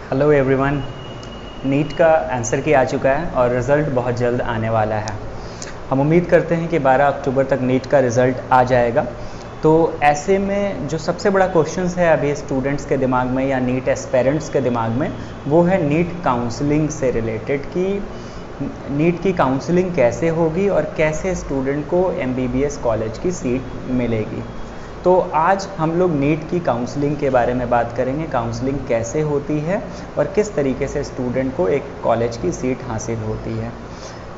Hello everyone. NEET का answer की आ चुका है और रिज़ल्ट बहुत जल्द आने वाला है। हम उम्मीद करते हैं कि 12 अक्टूबर तक नीट का रिज़ल्ट आ जाएगा। तो ऐसे में जो सबसे बड़ा क्वेश्चंस है अभी स्टूडेंट्स के दिमाग में या नीट एस्पेरेंट्स के दिमाग में, वो है नीट काउंसलिंग से रिलेटेड कि नीट की काउंसलिंग कैसे होगी और कैसे स्टूडेंट को एमबीबीएस कॉलेज की सीट मिलेगी। तो आज हम लोग नीट की काउंसलिंग के बारे में बात करेंगे, काउंसलिंग कैसे होती है और किस तरीके से स्टूडेंट को एक कॉलेज की सीट हासिल होती है।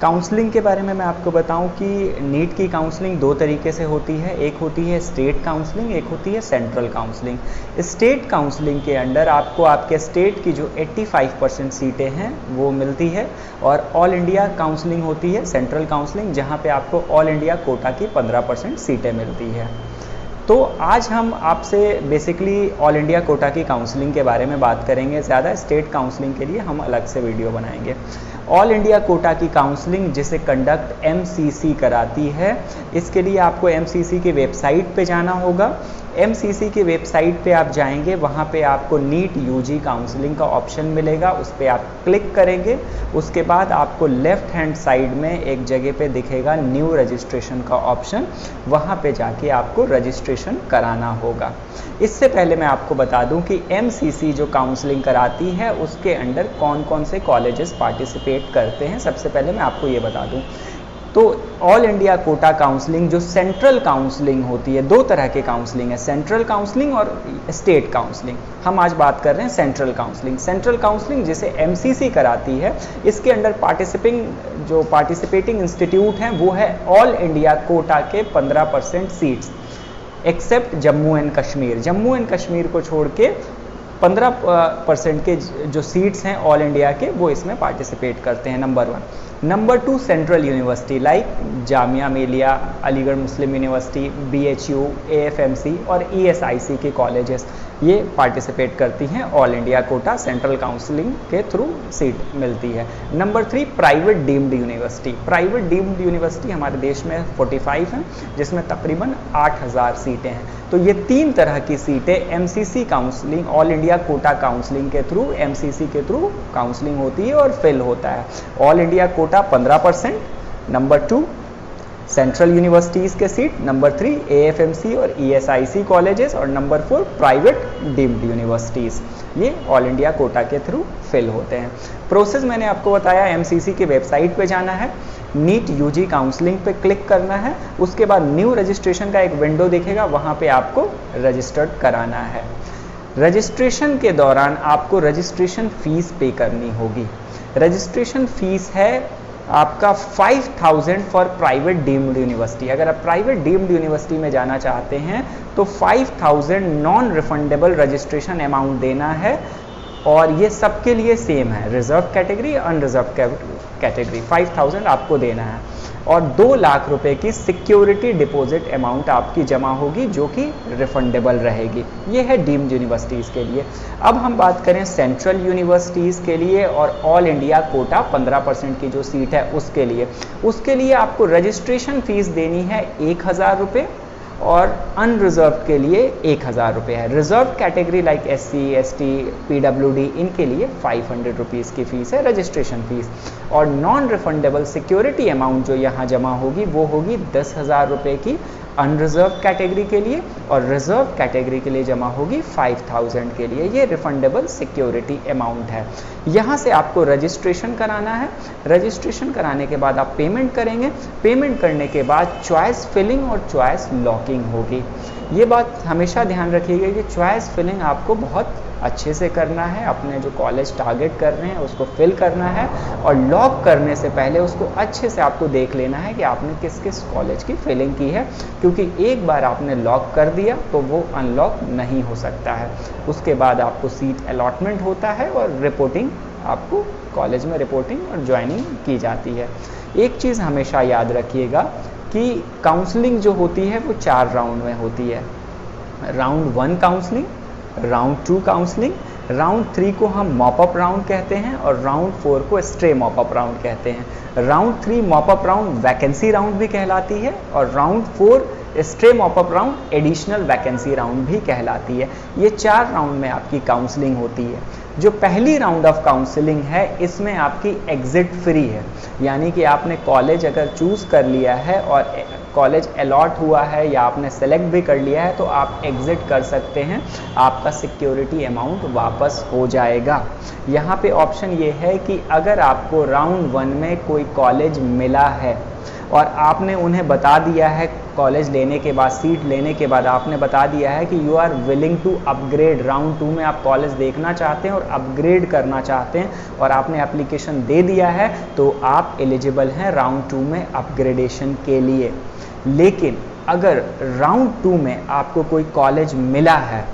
काउंसलिंग के बारे में मैं आपको बताऊं कि नीट की काउंसलिंग दो तरीके से होती है। एक होती है स्टेट काउंसलिंग, एक होती है सेंट्रल काउंसलिंग। स्टेट काउंसलिंग के अंडर आपको आपके स्टेट की जो 85% सीटें हैं वो मिलती है, और ऑल इंडिया काउंसलिंग होती है सेंट्रल काउंसलिंग, जहां पे आपको ऑल इंडिया कोटा की 15% सीटें मिलती है। तो आज हम आपसे बेसिकली ऑल इंडिया कोटा की काउंसलिंग के बारे में बात करेंगे। ज़्यादा स्टेट काउंसलिंग के लिए हम अलग से वीडियो बनाएंगे। ऑल इंडिया कोटा की काउंसलिंग जिसे कंडक्ट एमसीसी कराती है, इसके लिए आपको एमसीसी की वेबसाइट पे जाना होगा। एमसीसी की वेबसाइट पे आप जाएंगे, वहाँ पे आपको नीट यूजी काउंसलिंग का ऑप्शन मिलेगा, उस पर आप क्लिक करेंगे। उसके बाद आपको लेफ्ट हैंड साइड में एक जगह पे दिखेगा न्यू रजिस्ट्रेशन का ऑप्शन, वहाँ पे जाके आपको रजिस्ट्रेशन कराना होगा। इससे पहले मैं आपको बता दूं कि एमसीसी जो काउंसलिंग कराती है उसके अंडर कौन कौन से कॉलेजेस पार्टिसिपेट करते हैं। सबसे पहले मैं आपको ये बता दूं, तो ऑल इंडिया कोटा काउंसलिंग जो सेंट्रल काउंसलिंग होती है, दो तरह के काउंसलिंग है, सेंट्रल काउंसलिंग और स्टेट काउंसलिंग। हम आज बात कर रहे हैं सेंट्रल काउंसलिंग। सेंट्रल काउंसलिंग जिसे एमसीसी कराती है, इसके अंडर पार्टिसिपेटिंग इंस्टीट्यूट हैं वो है ऑल इंडिया कोटा के 15% seats, except Jammu and Kashmir. Jammu and Kashmir को छोड़ के 15% के जो सीट्स हैं ऑल इंडिया के, वो इसमें पार्टिसिपेट करते हैं, number 1। Number 2, central university like Jamia Millia, Aligarh मुस्लिम यूनिवर्सिटी, बीएचयू, एएफएमसी और ईएसआईसी के कॉलेजेस ये पार्टिसिपेट करती हैं all India quota central counselling के थ्रू सीट मिलती है। Number 3, private deemed university. Private deemed university हमारे देश में 45 हैं, जिसमें तकरीबन 8000 सीटें हैं। तो ये 3 तरह की सीटें MCC counselling, all India quota counselling के थ्रू, एमसीसी के थ्रू काउंसलिंग होती है और फिल होता है। All India quota 15%, number 2 central universities के सीट, नंबर 3 एएफएमसी और ईएसआईसी कॉलेजेस, और नंबर 4 प्राइवेट डीम्ड यूनिवर्सिटीज़। ये ऑल इंडिया कोटा के थ्रू फिल होते हैं। प्रोसेस मैंने आपको बताया, एमसीसी की वेबसाइट पे जाना है, नीट यूजी काउंसलिंग पे क्लिक करना है, उसके बाद न्यू रजिस्ट्रेशन का एक विंडो दिखेगा, वहाँ पे आपको रजिस्टर्ड कराना है। रजिस्ट्रेशन के दौरान आपको रजिस्ट्रेशन फ़ीस पे करनी होगी। रजिस्ट्रेशन फ़ीस है आपका 5000 फॉर प्राइवेट डीम्ड यूनिवर्सिटी। अगर आप प्राइवेट डीम्ड यूनिवर्सिटी में जाना चाहते हैं तो 5000 नॉन रिफंडेबल रजिस्ट्रेशन अमाउंट देना है, और ये सबके लिए सेम है, रिजर्व कैटेगरी, अनरिजर्व कैटेगरी, 5000 आपको देना है। और 2 लाख रुपए की सिक्योरिटी डिपॉजिट अमाउंट आपकी जमा होगी, जो कि रिफंडेबल रहेगी। ये है डीम्ड यूनिवर्सिटीज़ के लिए। अब हम बात करें सेंट्रल यूनिवर्सिटीज़ के लिए और ऑल इंडिया कोटा 15% की जो सीट है उसके लिए आपको रजिस्ट्रेशन फ़ीस देनी है 1000 रुपये, और अनरिजर्व के लिए 1000 रुपये है। Reserve category like SC, ST, PWD, इनके लिए 500 रुपीज़ की फ़ीस है रजिस्ट्रेशन फ़ीस। और नॉन रिफंडेबल सिक्योरिटी अमाउंट जो यहाँ जमा होगी वो होगी 10,000 रुपये की अनरिजर्व कैटेगरी के लिए, और रिजर्व कैटेगरी के लिए जमा होगी 5000 के लिए। ये रिफंडेबल सिक्योरिटी अमाउंट है। यहाँ से आपको रजिस्ट्रेशन कराना है। रजिस्ट्रेशन कराने के बाद आप पेमेंट करेंगे। पेमेंट करने के बाद चॉइस फिलिंग और चॉइस लॉकिंग होगी। ये बात हमेशा ध्यान रखिएगा कि चॉइस फिलिंग आपको बहुत अच्छे से करना है, अपने जो कॉलेज टारगेट कर रहे हैं उसको फिल करना है, और लॉक करने से पहले उसको अच्छे से आपको देख लेना है कि आपने किस किस कॉलेज की फिलिंग की है, क्योंकि एक बार आपने लॉक कर दिया तो वो अनलॉक नहीं हो सकता है। उसके बाद आपको सीट अलॉटमेंट होता है और रिपोर्टिंग, आपको कॉलेज में रिपोर्टिंग और ज्वाइनिंग की जाती है। एक चीज़ हमेशा याद रखिएगा कि काउंसलिंग जो होती है वो 4 राउंड में होती है। Round 1 counselling, round 2 counselling, round 3 को हम मॉपअप राउंड कहते हैं, और राउंड 4 को स्ट्रे मॉपअप राउंड कहते हैं। Round 3 mop up round vacancy round भी कहलाती है, और round 4 stray mop up round, additional vacancy round भी कहलाती है। ये 4 राउंड में आपकी काउंसलिंग होती है। जो पहली राउंड ऑफ काउंसलिंग है इसमें आपकी एग्जिट फ्री है, यानी कि आपने कॉलेज अगर चूज़ कर लिया है और कॉलेज अलॉट हुआ है या आपने सेलेक्ट भी कर लिया है तो आप एग्जिट कर सकते हैं, आपका सिक्योरिटी अमाउंट वापस हो जाएगा। यहाँ पे ऑप्शन ये है कि अगर आपको राउंड 1 में कोई कॉलेज मिला है और आपने उन्हें बता दिया है कॉलेज लेने के बाद, सीट लेने के बाद आपने बता दिया है कि you are willing to upgrade, round 2 में आप कॉलेज देखना चाहते हैं और अपग्रेड करना चाहते हैं और आपने एप्लीकेशन दे दिया है, तो आप एलिजिबल हैं राउंड 2 में अपग्रेडेशन के लिए। लेकिन अगर राउंड 2 में आपको कोई कॉलेज मिला है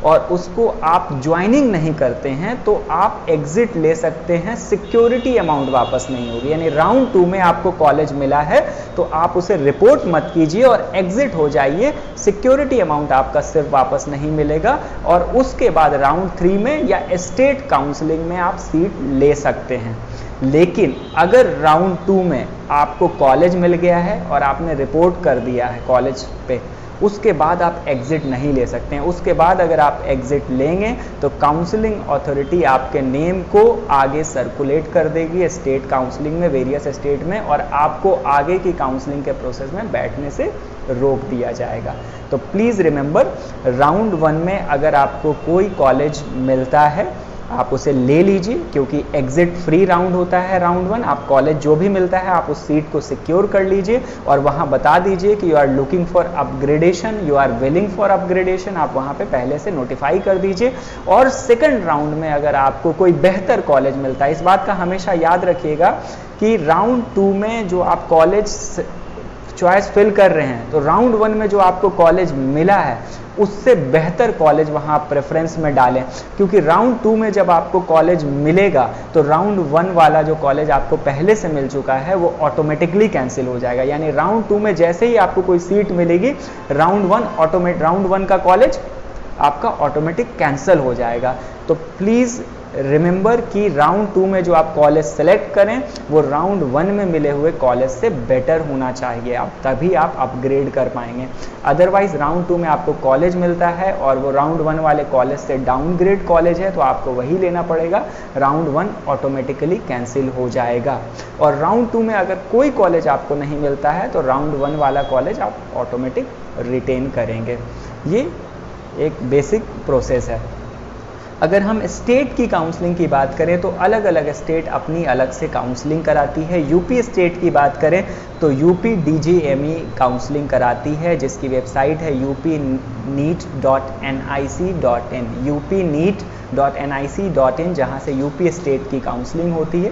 और उसको आप ज्वाइनिंग नहीं करते हैं तो आप एग्जिट ले सकते हैं, सिक्योरिटी अमाउंट वापस नहीं होगी। यानी राउंड 2 में आपको कॉलेज मिला है तो आप उसे रिपोर्ट मत कीजिए और एग्जिट हो जाइए, सिक्योरिटी अमाउंट आपका सिर्फ वापस नहीं मिलेगा और उसके बाद राउंड 3 में या स्टेट काउंसलिंग में आप सीट ले सकते हैं। लेकिन अगर राउंड 2 में आपको कॉलेज मिल गया है और आपने रिपोर्ट कर दिया है कॉलेज पे, उसके बाद आप एग्जिट नहीं ले सकते हैं। उसके बाद अगर आप एग्जिट लेंगे तो काउंसलिंग अथॉरिटी आपके नेम को आगे सर्कुलेट कर देगी स्टेट काउंसलिंग में, वेरियस स्टेट में, और आपको आगे की काउंसलिंग के प्रोसेस में बैठने से रोक दिया जाएगा। तो प्लीज़ रिमेंबर, राउंड 1 में अगर आपको कोई कॉलेज मिलता है आप उसे ले लीजिए, क्योंकि एग्जिट फ्री राउंड होता है राउंड 1। आप कॉलेज जो भी मिलता है आप उस सीट को सिक्योर कर लीजिए और वहाँ बता दीजिए कि you are looking for upgradation, you are willing for upgradation, आप वहाँ पे पहले से नोटिफाई कर दीजिए। और सेकंड राउंड में अगर आपको कोई बेहतर कॉलेज मिलता है, इस बात का हमेशा याद रखिएगा कि राउंड 2 में जो आप कॉलेज चॉइस फिल कर रहे हैं, तो राउंड 1 में जो आपको कॉलेज मिला है उससे बेहतर कॉलेज वहाँ आप प्रेफरेंस में डालें, क्योंकि राउंड 2 में जब आपको कॉलेज मिलेगा तो राउंड 1 वाला जो कॉलेज आपको पहले से मिल चुका है वो ऑटोमेटिकली कैंसिल हो जाएगा। यानी राउंड 2 में जैसे ही आपको कोई सीट मिलेगी, राउंड 1 का कॉलेज आपका ऑटोमेटिक कैंसिल हो जाएगा। तो प्लीज़ रिमेंबर कि राउंड 2 में जो आप कॉलेज सेलेक्ट करें वो राउंड 1 में मिले हुए कॉलेज से बेटर होना चाहिए, आप तभी आप अपग्रेड कर पाएंगे। अदरवाइज राउंड 2 में आपको कॉलेज मिलता है और वो राउंड 1 वाले कॉलेज से डाउनग्रेड कॉलेज है तो आपको वही लेना पड़ेगा, राउंड 1 ऑटोमेटिकली कैंसिल हो जाएगा। और राउंड 2 में अगर कोई कॉलेज आपको नहीं मिलता है तो राउंड 1 वाला कॉलेज आप ऑटोमेटिक रिटेन करेंगे। ये एक बेसिक प्रोसेस है। अगर हम स्टेट की काउंसलिंग की बात करें तो अलग अलग स्टेट अपनी अलग से काउंसलिंग कराती है। यूपी स्टेट की बात करें तो यूपी DGME काउंसलिंग कराती है, जिसकी वेबसाइट है upneet.nic.in, upneet.nic.in, जहां से यूपी स्टेट की काउंसलिंग होती है।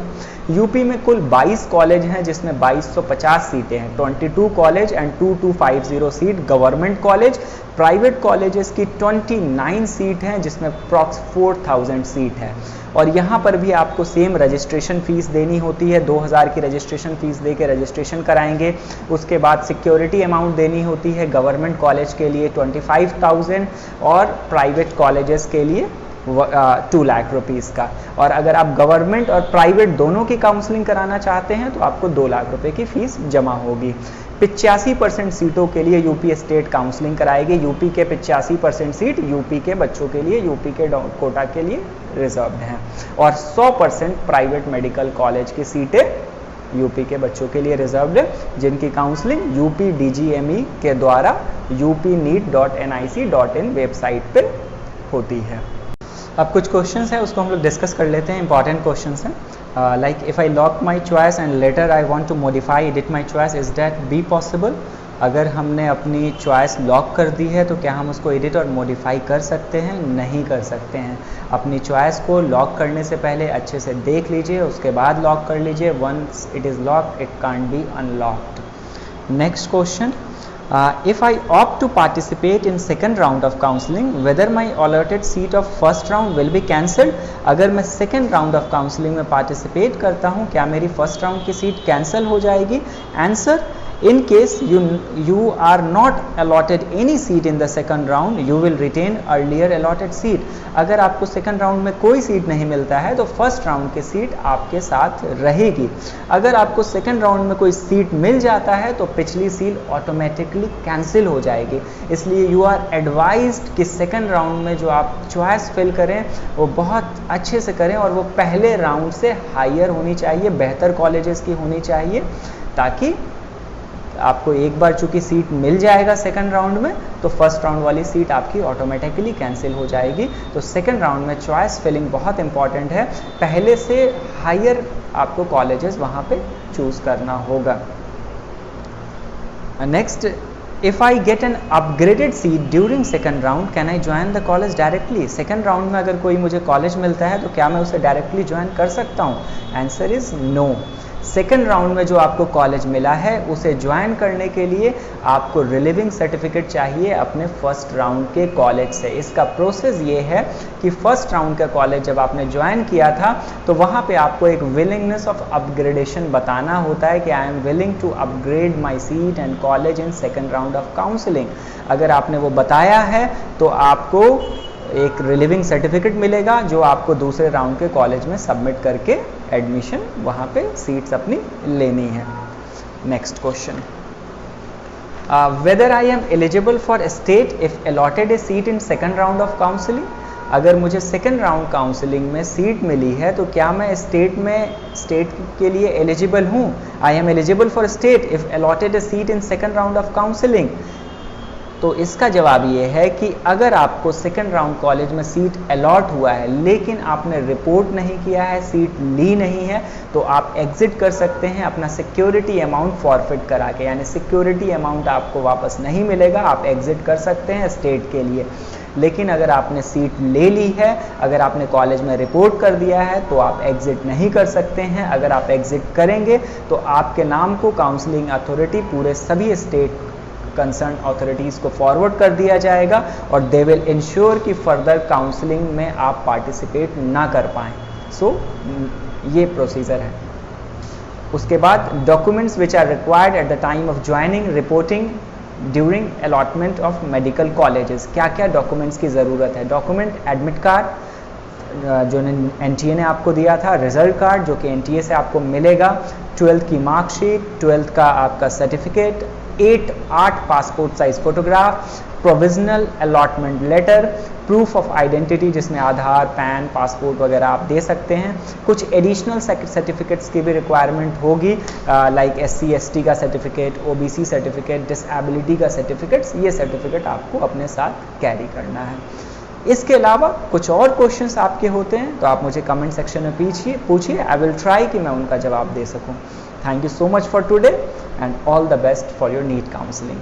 यूपी में कुल 22 कॉलेज हैं जिसमें 2250 सीटें हैं, 22 college and 2250 seat government college. Private colleges की 29 सीट हैं जिसमें अप्रॉक्स 4000 सीट है। और यहाँ पर भी आपको सेम रजिस्ट्रेशन फ़ीस देनी होती है, 2000 की रजिस्ट्रेशन फ़ीस दे के रजिस्ट्रेशन कराएंगे। उसके बाद सिक्योरिटी अमाउंट देनी होती है, गवर्नमेंट कॉलेज के लिए 25,000 और प्राइवेट कॉलेजेस के लिए 2 लाख रुपीज़ का। और अगर आप गवर्नमेंट और प्राइवेट दोनों की काउंसलिंग कराना चाहते हैं तो आपको 2 लाख रुपए की फ़ीस जमा होगी। 85% सीटों के लिए यूपी स्टेट काउंसलिंग कराएगी। यूपी के 85% सीट यूपी के बच्चों के लिए, यूपी के कोटा के लिए रिजर्व्ड हैं। और 100% प्राइवेट मेडिकल कॉलेज की सीटें यूपी के बच्चों के लिए रिजर्व्ड है, जिनकी काउंसलिंग यूपी DGME के द्वारा upneet.nic.in वेबसाइट पे होती है। अब कुछ क्वेश्चंस है उसको हम लोग डिस्कस कर लेते हैं, इंपॉर्टेंट क्वेश्चंस हैं। Like if I lock my choice and later I want to modify edit my choice, is that be possible? अगर हमने अपनी चॉइस लॉक कर दी है तो क्या हम उसको एडिट और मॉडिफाई कर सकते हैं? नहीं कर सकते हैं। अपनी चॉइस को लॉक करने से पहले अच्छे से देख लीजिए, उसके बाद लॉक कर लीजिए। Once it is locked it can't be unlocked. Next question, if I opt to participate in second round of counseling, whether my allotted seat of first round will be cancelled? अगर मैं second round of counseling में participate करता हूँ क्या मेरी first round की seat cancel हो जाएगी? Answer, In case you are not allotted any seat in the second round, you will retain earlier allotted seat. अगर आपको सेकंड राउंड में कोई सीट नहीं मिलता है तो फर्स्ट राउंड की सीट आपके साथ रहेगी. अगर आपको सेकंड राउंड में कोई सीट मिल जाता है तो पिछली सीट ऑटोमेटिकली कैंसिल हो जाएगी. इसलिए यू आर एडवाइज्ड कि सेकंड राउंड में जो आप चॉइस फिल करें वो बहुत अच्छे से करें और वो पहले राउंड से हायर होनी चाहिए, बेहतर कॉलेजेस की होनी चाहिए, ताकि आपको एक बार चूंकि सीट मिल जाएगा सेकंड राउंड में तो फर्स्ट राउंड वाली सीट आपकी ऑटोमेटिकली कैंसिल हो जाएगी. तो सेकंड राउंड में चॉइस फिलिंग बहुत इंपॉर्टेंट है. पहले से हायर आपको कॉलेजेस वहाँ पे चूज करना होगा. Next, if I get an upgraded seat during second round can I join the college directly. Second round में अगर कोई मुझे कॉलेज मिलता है तो क्या मैं उसे डायरेक्टली ज्वाइन कर सकता हूँ? Answer is no. Second round में जो आपको कॉलेज मिला है उसे ज्वाइन करने के लिए आपको रिलीविंग सर्टिफिकेट चाहिए अपने फर्स्ट राउंड के कॉलेज से. इसका प्रोसेस ये है कि फर्स्ट राउंड का कॉलेज जब आपने ज्वाइन किया था तो वहाँ पे आपको एक विलिंगनेस ऑफ अपग्रेडेशन बताना होता है कि I am willing to upgrade my seat and college in second round of counselling. अगर आपने वो बताया है तो आपको एक रिलीविंग सर्टिफिकेट मिलेगा जो आपको दूसरे राउंड के कॉलेज में सबमिट करके एडमिशन वहाँ पे सीट्स अपनी लेनी है. Next question, whether I am eligible for state if allotted A seat in second round of counselling. अगर मुझे सेकंड राउंड काउंसलिंग में सीट मिली है तो क्या मैं स्टेट के लिए एलिजिबल हूँ? I am eligible for state if allotted A seat in second round of counselling. तो इसका जवाब ये है कि अगर आपको सेकंड राउंड कॉलेज में सीट अलॉट हुआ है लेकिन आपने रिपोर्ट नहीं किया है, सीट ली नहीं है, तो आप एग्जिट कर सकते हैं अपना सिक्योरिटी अमाउंट फॉरफिट करा के. यानी सिक्योरिटी अमाउंट आपको वापस नहीं मिलेगा, आप एग्जिट कर सकते हैं स्टेट के लिए. लेकिन अगर आपने सीट ले ली है, अगर आपने कॉलेज में रिपोर्ट कर दिया है तो आप एग्जिट नहीं कर सकते हैं. अगर आप एग्जिट करेंगे तो आपके नाम को काउंसलिंग अथॉरिटी पूरे सभी स्टेट कंसर्न अथॉरिटीज़ को फॉरवर्ड कर दिया जाएगा और दे विल इंश्योर कि फर्दर काउंसलिंग में आप पार्टिसिपेट ना कर पाएँ. सो ये प्रोसीजर है. उसके बाद documents which are required at the time of joining reporting during allotment of medical colleges. क्या क्या डॉक्यूमेंट्स की ज़रूरत है? डॉक्यूमेंट, एडमिट कार्ड जो NTA ने आपको दिया था, रिजल्ट कार्ड जो कि NTA से आपको मिलेगा, 12th की मार्कशीट, 12th का आपका certificate, 8 passport size photograph, provisional allotment letter, proof of identity जिसमें आधार, पैन, पासपोर्ट वगैरह आप दे सकते हैं. कुछ एडिशनल सर्टिफिकेट्स की भी रिक्वायरमेंट होगी लाइक SC ST का सर्टिफिकेट, OBC सर्टिफिकेट, डिसेबिलिटी का सर्टिफिकेट्स. ये सर्टिफिकेट आपको अपने साथ कैरी करना है. इसके अलावा कुछ और क्वेश्चंस आपके होते हैं तो आप मुझे कमेंट सेक्शन में पूछिए. आई विल ट्राई कि मैं उनका जवाब दे सकूं. Thank you so much for today and all the best for your NEET counseling.